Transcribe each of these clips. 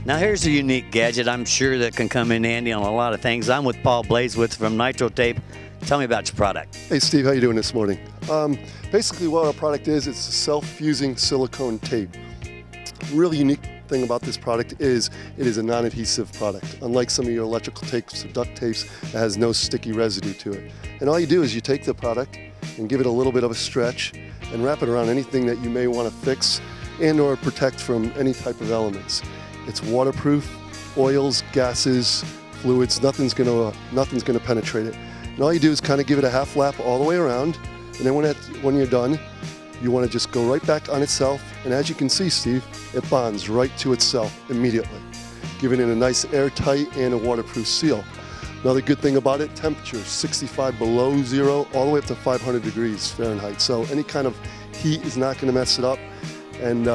Now here's a unique gadget I'm sure that can come in handy on a lot of things. I'm with Paul Blazewitz from Nitro Tape. Tell me about your product. Hey Steve, how you doing this morning? Basically what our product is, it's a self-fusing silicone tape. Really unique thing about this product is it is a non-adhesive product. Unlike some of your electrical tapes or duct tapes, it has no sticky residue to it. And all you do is you take the product and give it a little bit of a stretch and wrap it around anything that you may want to fix and or protect from any type of elements. It's waterproof, oils, gases, fluids, nothing's gonna penetrate it. And all you do is kind of give it a half lap all the way around, and then when you're done, you want to just go right back on itself, and as you can see, Steve, it bonds right to itself immediately, giving it a nice airtight and a waterproof seal. Another good thing about it, temperature 65 below zero, all the way up to 500 degrees Fahrenheit. So any kind of heat is not going to mess it up, and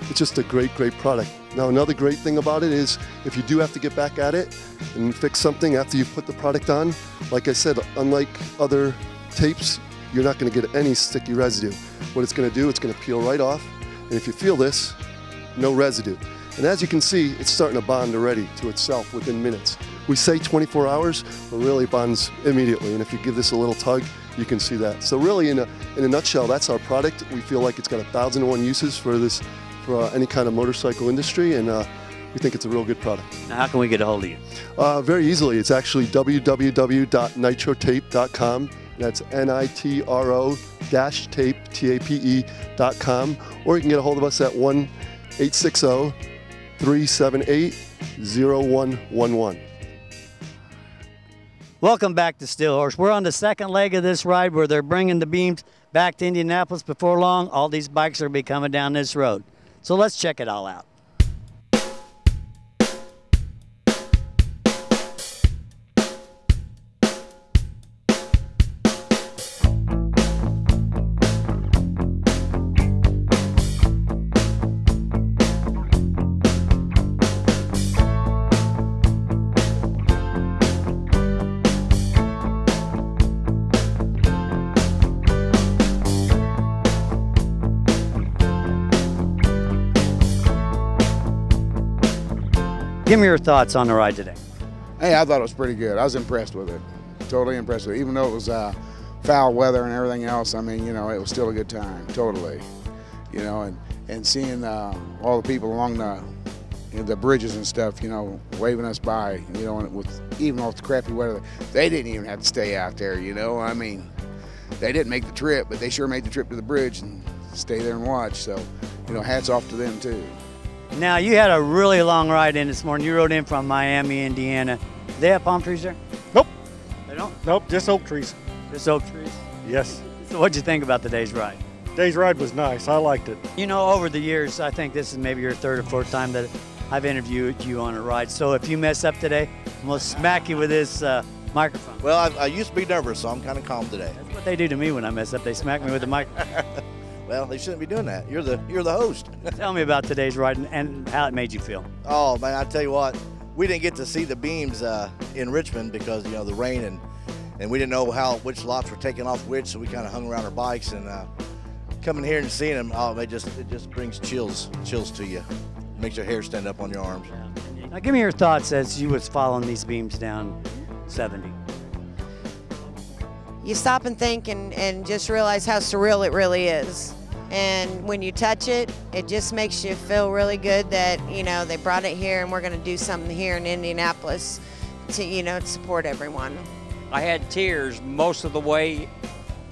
it's just a great product. Now another great thing about it is if you do have to get back at it and fix something after you put the product on, like I said, unlike other tapes, you're not going to get any sticky residue. What it's going to do, it's going to peel right off, and if you feel this, no residue. And as you can see, it's starting to bond already to itself within minutes. We say 24 hours, but really bonds immediately, and if you give this a little tug, you can see that. So really, in a nutshell, that's our product. We feel like it's got 1,001 uses for any kind of motorcycle industry, and we think it's a real good product. Now how can we get a hold of you? Very easily. It's actually www.nitrotape.com. That's nitro-tape.com, or you can get a hold of us at 1-860-378-0111. Welcome back to Steel Horse. We're on the second leg of this ride where they're bringing the beams back to Indianapolis. Before long, all these bikes are be coming down this road. So let's check it all out. Give me your thoughts on the ride today. Hey, I thought it was pretty good. I was impressed with it. Totally impressed with it. Even though it was foul weather and everything else, I mean, you know, it was still a good time, totally. You know, and seeing all the people along the bridges and stuff, you know, waving us by, you know, and even with the crappy weather, they didn't even have to stay out there, you know. I mean, they didn't make the trip, but they sure made the trip to the bridge and stay there and watch. So, you know, hats off to them too. Now, you had a really long ride in this morning. You rode in from Miami, Indiana. Do they have palm trees there? Nope. They don't? Nope, just oak trees. Just oak trees? Yes. So what'd you think about today's ride? Today's ride was nice. I liked it. You know, over the years, I think this is maybe your third or fourth time that I've interviewed you on a ride. So if you mess up today, I'm going to smack you with this microphone. Well, I used to be nervous, so I'm kind of calm today. That's what they do to me when I mess up. They smack me with the microphone. Well, they shouldn't be doing that. You're the host. Tell me about today's ride and how it made you feel. Oh man, I tell you what, we didn't get to see the beams in Richmond because you know the rain and we didn't know which lots were taking off which, so we kind of hung around our bikes and coming here and seeing them. Oh, it just brings chills to you. It makes your hair stand up on your arms. Yeah. Now, give me your thoughts as you was following these beams down 70. You stop and think and just realize how surreal it really is. And when you touch it, it just makes you feel really good that, you know, they brought it here and we're going to do something here in Indianapolis to, you know, to support everyone. I had tears most of the way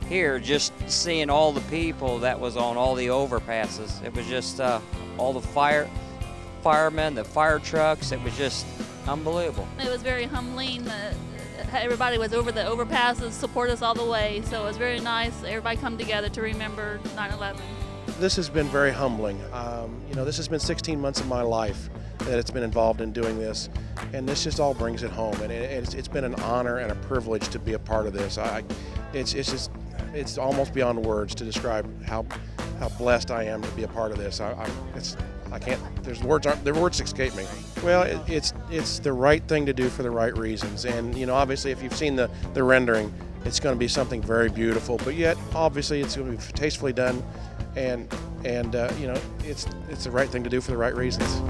here just seeing all the people that was on all the overpasses. It was just all the firemen, the fire trucks. It was just unbelievable. It was very humbling that everybody was over the overpasses, support us all the way. So it was very nice. Everybody come together to remember 9/11. This has been very humbling. You know, this has been 16 months of my life that it's been involved in doing this, and this just all brings it home. And it's been an honor and a privilege to be a part of this. It's almost beyond words to describe how blessed I am to be a part of this. I can't. The words escape me. Well, it's the right thing to do for the right reasons, and you know, obviously, if you've seen the rendering, it's going to be something very beautiful. But yet, obviously, it's going to be tastefully done, and you know, it's the right thing to do for the right reasons.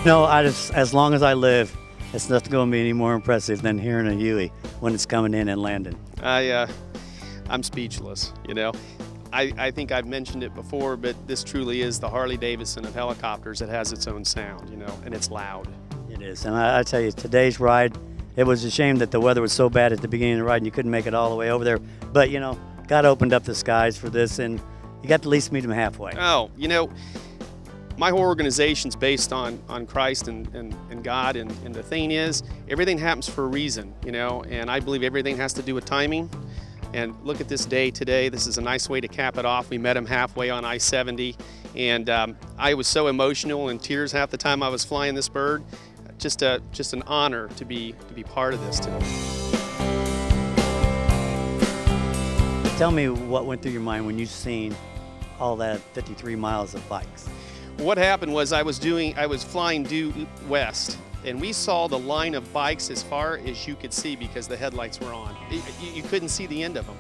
know, as long as I live, it's nothing going to be any more impressive than hearing a Huey when it's coming in and landing. I'm speechless, you know. I think I've mentioned it before, but this truly is the Harley-Davidson of helicopters. It has its own sound, you know, and it's loud. It is, and I tell you, today's ride, it was a shame that the weather was so bad at the beginning of the ride and you couldn't make it all the way over there. But, you know, God opened up the skies for this, and you got to at least meet him halfway. Oh, you know, my whole organization's based on Christ and God, and the thing is, everything happens for a reason, you know, and I believe everything has to do with timing. And look at this day today. This is a nice way to cap it off. We met him halfway on I-70, and I was so emotional, in tears half the time I was flying this bird. Just an honor to be part of this today. Tell me what went through your mind when you seen all that 53 miles of bikes. What happened was I was flying due west, and we saw the line of bikes as far as you could see because the headlights were on. You couldn't see the end of them.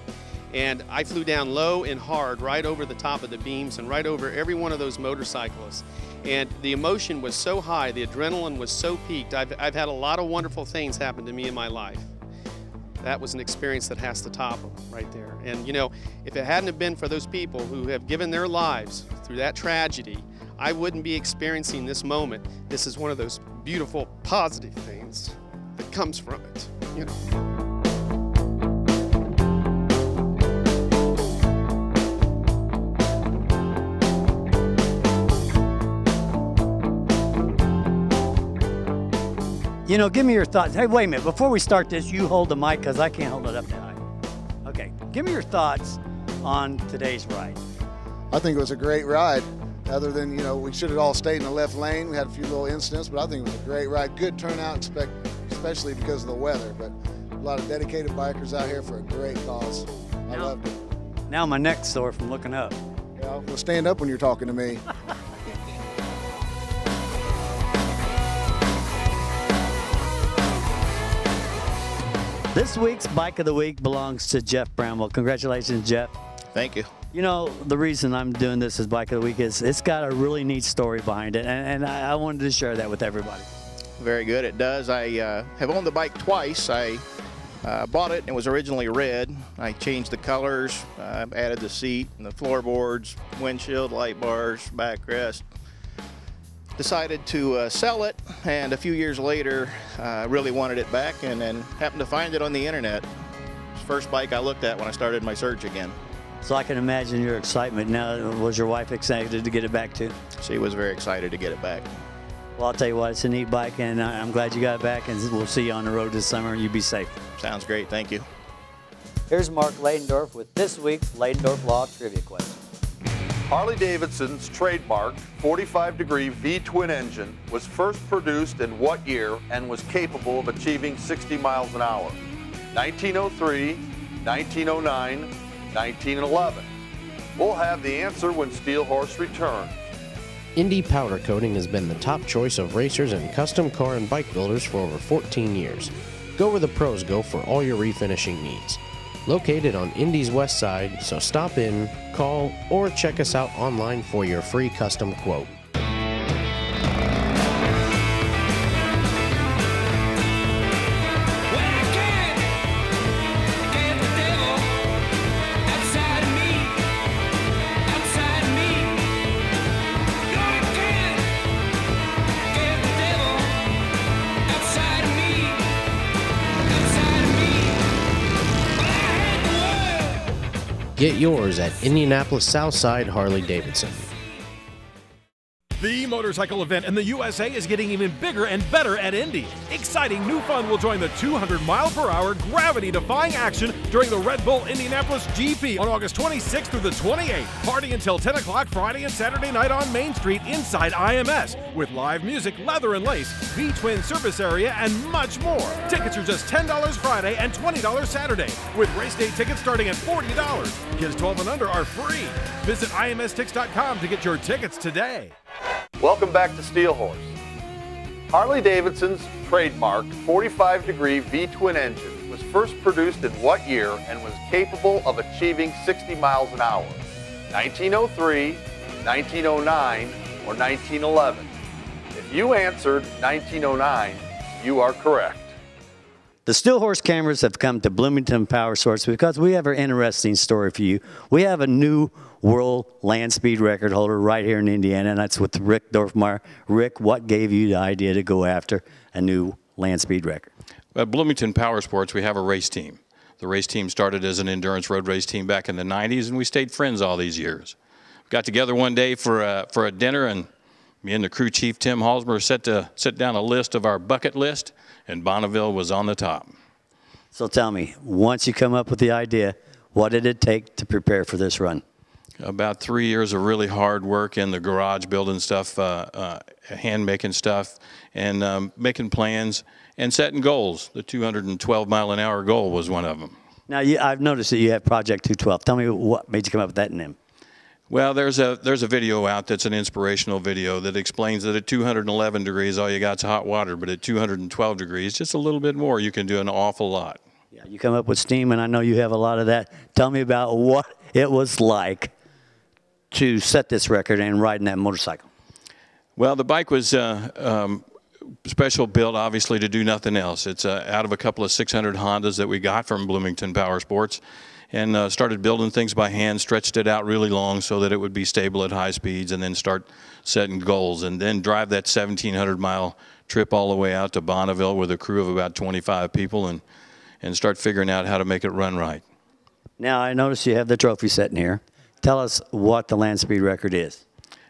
And I flew down low and hard right over the top of the beams and right over every one of those motorcyclists. And the emotion was so high, the adrenaline was so peaked. I've had a lot of wonderful things happen to me in my life. That was an experience that has to top them right there. And you know, if it hadn't have been for those people who have given their lives through that tragedy, I wouldn't be experiencing this moment. This is one of those beautiful, positive things that comes from it, you know. You know, give me your thoughts. Hey, wait a minute. Before we start this, you hold the mic because I can't hold it up that high. Okay, give me your thoughts on today's ride. I think it was a great ride. Other than, you know, we should have all stayed in the left lane. We had a few little incidents, but I think it was a great ride. Good turnout, especially because of the weather. But a lot of dedicated bikers out here for a great cause. I loved it. Now my neck's sore from looking up. Yeah, well, stand up when you're talking to me. This week's Bike of the Week belongs to Jeff Bramwell. Congratulations, Jeff. Thank you. You know, the reason I'm doing this as Bike of the Week is it's got a really neat story behind it, and I wanted to share that with everybody. Very good, it does. I have owned the bike twice. I bought it and it was originally red. I changed the colors, added the seat and the floorboards, windshield, light bars, backrest. Decided to sell it, and a few years later, really wanted it back, and then happened to find it on the internet. It's the first bike I looked at when I started my search again. So I can imagine your excitement. Now, was your wife excited to get it back too? She was very excited to get it back. Well, I'll tell you what, it's a neat bike, and I'm glad you got it back, and we'll see you on the road this summer, and you be safe. Sounds great, thank you. Here's Mark Leidendorf with this week's Leidendorf Law Trivia question. Harley-Davidson's trademark 45-degree V-twin engine was first produced in what year and was capable of achieving 60 miles an hour? 1903, 1909, 1911. We'll have the answer when Steel Horse returns. Indy Powder Coating has been the top choice of racers and custom car and bike builders for over 14 years. Go where the pros go for all your refinishing needs. Located on Indy's west side, so stop in, call, or check us out online for your free custom quote. Get yours at Indianapolis Southside Harley-Davidson. The motorcycle event in the USA is getting even bigger and better at Indy. Exciting new fun will join the 200-mile-per-hour gravity-defying action during the Red Bull Indianapolis GP on August 26th through the 28th. Party until 10 o'clock Friday and Saturday night on Main Street inside IMS with live music, leather and lace, V-twin service area, and much more. Tickets are just $10 Friday and $20 Saturday, with race day tickets starting at $40. Kids 12 and under are free. Visit imstix.com to get your tickets today. Welcome back to Steel Horse. Harley-Davidson's trademarked 45-degree V-twin engine was first produced in what year and was capable of achieving 60 miles an hour? 1903, 1909, or 1911? If You answered 1909. You are correct. The Steel Horse cameras have come to Bloomington Power Sports because we have an interesting story for you. We have a new world land speed record holder right here in Indiana, and that's with Rick Dorfmeyer. Rick, what gave you the idea to go after a new land speed record? At Bloomington Power Sports, we have a race team. The race team started as an endurance road race team back in the 90s, and we stayed friends all these years. Got together one day for a dinner, and me and the crew chief, Tim Halsmer, set down a list of our bucket list, and Bonneville was on the top. So tell me, once you come up with the idea, what did it take to prepare for this run? About 3 years of really hard work in the garage, building stuff, hand making stuff, and making plans and setting goals. The 212-mile-an-hour goal was one of them. Now, I've noticed that you have Project 212. Tell me what made you come up with that name. Well, there's a video out that's an inspirational video that explains that at 211 degrees, all you got's hot water, but at 212 degrees, just a little bit more, you can do an awful lot. Yeah, you come up with steam, and I know you have a lot of that. Tell me about what it was like to set this record and riding that motorcycle. Well, the bike was special built, obviously, to do nothing else. It's out of a couple of 600 Hondas that we got from Bloomington Power Sports, and started building things by hand, stretched it out really long so that it would be stable at high speeds, and then start setting goals, and then drive that 1,700-mile trip all the way out to Bonneville with a crew of about 25 people, and start figuring out how to make it run right. Now, I notice you have the trophy sitting here. Tell us what the land speed record is.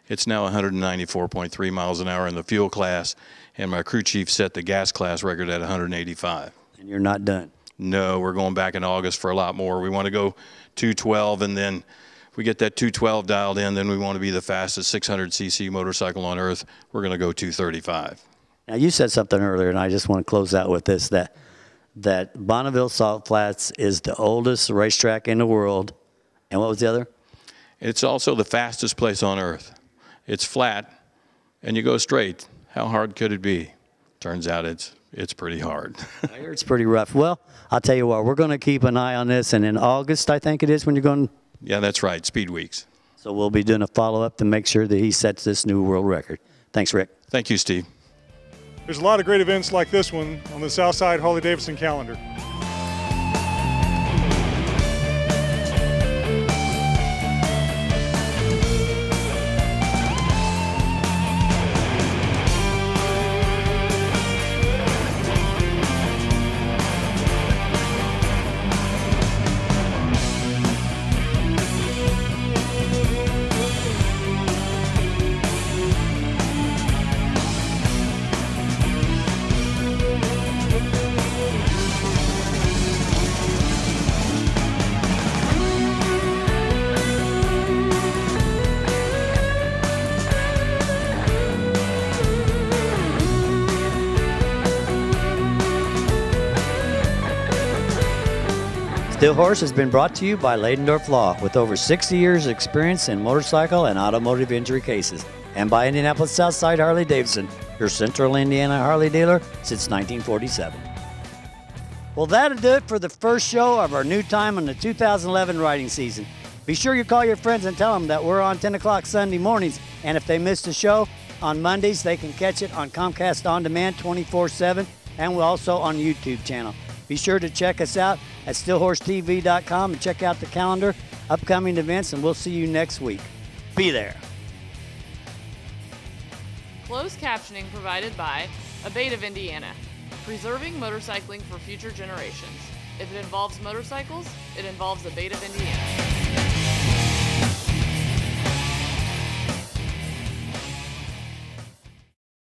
It's now 194.3 miles an hour in the fuel class, and my crew chief set the gas class record at 185. And you're not done? No, we're going back in August for a lot more. We want to go 212, and then if we get that 212 dialed in, then we want to be the fastest 600cc motorcycle on earth. We're going to go 235. Now, you said something earlier, and I just want to close out with this, that Bonneville Salt Flats is the oldest racetrack in the world. And what was the other? It's also the fastest place on earth. It's flat, and you go straight. How hard could it be? Turns out it's pretty hard. I hear it's pretty rough. Well, I'll tell you what, we're going to keep an eye on this, and in August, I think it is, when you're going. Yeah, that's right, Speed Weeks. So we'll be doing a follow-up to make sure that he sets this new world record. Thanks, Rick. Thank you, Steve. There's a lot of great events like this one on the Southside Harley-Davidson calendar. Steel Horse has been brought to you by Leidendorf Law, with over 60 years experience in motorcycle and automotive injury cases, and by Indianapolis Southside Harley-Davidson, your Central Indiana Harley dealer since 1947. Well, that'll do it for the first show of our new time on the 2011 riding season. Be sure you call your friends and tell them that we're on 10 o'clock Sunday mornings, and if they missed the show on Mondays, they can catch it on Comcast On Demand 24/7, and we're also on YouTube channel. Be sure to check us out at steelhorsetv.com and check out the calendar, upcoming events, and we'll see you next week. Be there. Closed captioning provided by Abate of Indiana, preserving motorcycling for future generations. If it involves motorcycles, it involves Abate of Indiana.